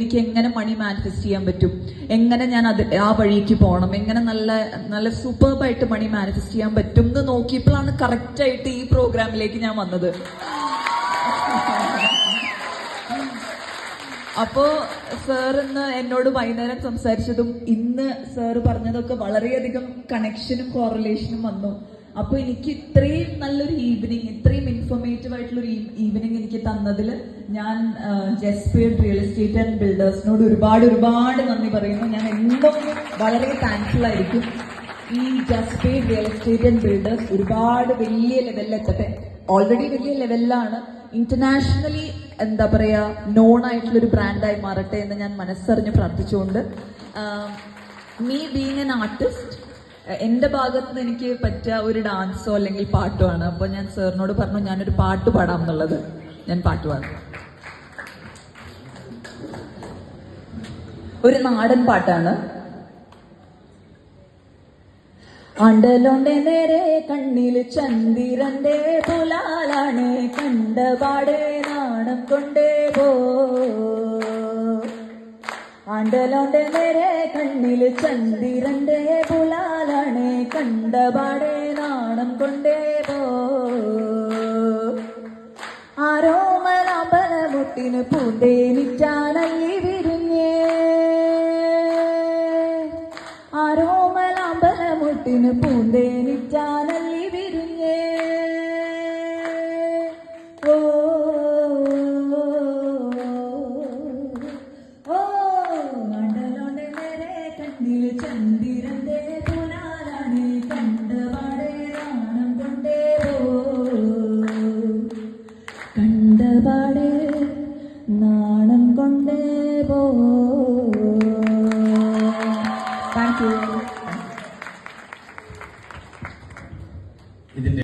എനിക്ക് എങ്ങനെ മണി മാനിഫെസ്റ്റ് ചെയ്യാൻ പറ്റും, എങ്ങനെ ഞാൻ ആ വഴിക്ക് പോകണം, എങ്ങനെ നല്ല നല്ല സൂപ്പർബായിട്ട് മണി മാനിഫെസ്റ്റ് ചെയ്യാൻ പറ്റും എന്ന് നോക്കിയപ്പോഴാണ് കറക്റ്റായിട്ട് ഈ പ്രോഗ്രാമിലേക്ക് ഞാൻ വന്നത്. അപ്പോ സാർ ഇന്ന് എന്നോട് വൈകുന്നേരം സംസാരിച്ചതും ഇന്ന് സാറ് പറഞ്ഞതൊക്കെ വളരെയധികം കണക്ഷനും കോറിലേഷനും വന്നു. അപ്പൊ എനിക്ക് ഇത്രയും നല്ലൊരു ഈവനിങ്, ഇത്രയും ഇൻഫോർമേറ്റീവ് ആയിട്ടുള്ളൊരു ഈവനിങ് എനിക്ക് തന്നതിൽ ഞാൻ ജസ്പേഡ് റിയൽ എസ്റ്റേറ്റ് ആൻഡ് ബിൽഡേഴ്സിനോട് ഒരുപാട് നന്ദി പറയുന്നു. ഞാൻ എന്നും വളരെ താങ്ക്ഫുൾ ആയിരിക്കും. ഈ ജസ്പേഡ് റിയൽ എസ്റ്റേറ്റ് ആൻഡ് ബിൽഡേഴ്സ് ഒരുപാട് വലിയ ലെവലിലെത്തട്ടെ. ഓൾറെഡി വലിയ ലെവലിലാണ്. ഇന്റർനാഷണലി എന്താ പറയാ നോൺ ആയിട്ടുള്ളൊരു ബ്രാൻഡായി മാറട്ടെ എന്ന് ഞാൻ മനസ്സറിഞ്ഞ് പ്രാർത്ഥിച്ചുകൊണ്ട്, മീ ബീങ് എൻ ആർട്ടിസ്റ്റ്, എന്റെ ഭാഗത്ത് നിന്ന് എനിക്ക് പറ്റിയ ഒരു ഡാൻസോ അല്ലെങ്കിൽ പാട്ടോ ആണ്. അപ്പൊ ഞാൻ സാറിനോട് പറഞ്ഞു ഞാനൊരു പാട്ട് പാടാം എന്നുള്ളത്. ഞാൻ പാട്ട് പാടാം. ഒരു നാടൻ പാട്ടാണ്. ആണ്ടലോന്റെ നേരെ കണ്ണിൽ ചന്ദിരന്റെ പുലാലാണ്, കണ്ടപാടെ നാണം കൊണ്ടേ പോ. ആണ്ടലോന്റെ നേരെ കണ്ണിൽ ചന്ദിരന്റെ പുലാലാണ്, കണ്ടപാടെ നാണം കൊണ്ടേ പോ. ആരോമലാമ്പലമുട്ടിന് പൂന്തേനിച്ചാനല്ലി വിരിഞ്ഞേ, ആരോമലാമ്പലമുട്ടിന് പൂന്തേനിച്ചാനല്ലി വിരിഞ്ഞേ. ഓ ഓ മണ്ഡലോന്റെ നേരെ കണ്ണിൽ ചന്ദിരന്റെ പുലാലാണ്, കണ്ടപാടെ നാണം കൊണ്ടേ പോ. കണ്ടപാടെ നാണം കൊണ്ടേ പോ. Thank you.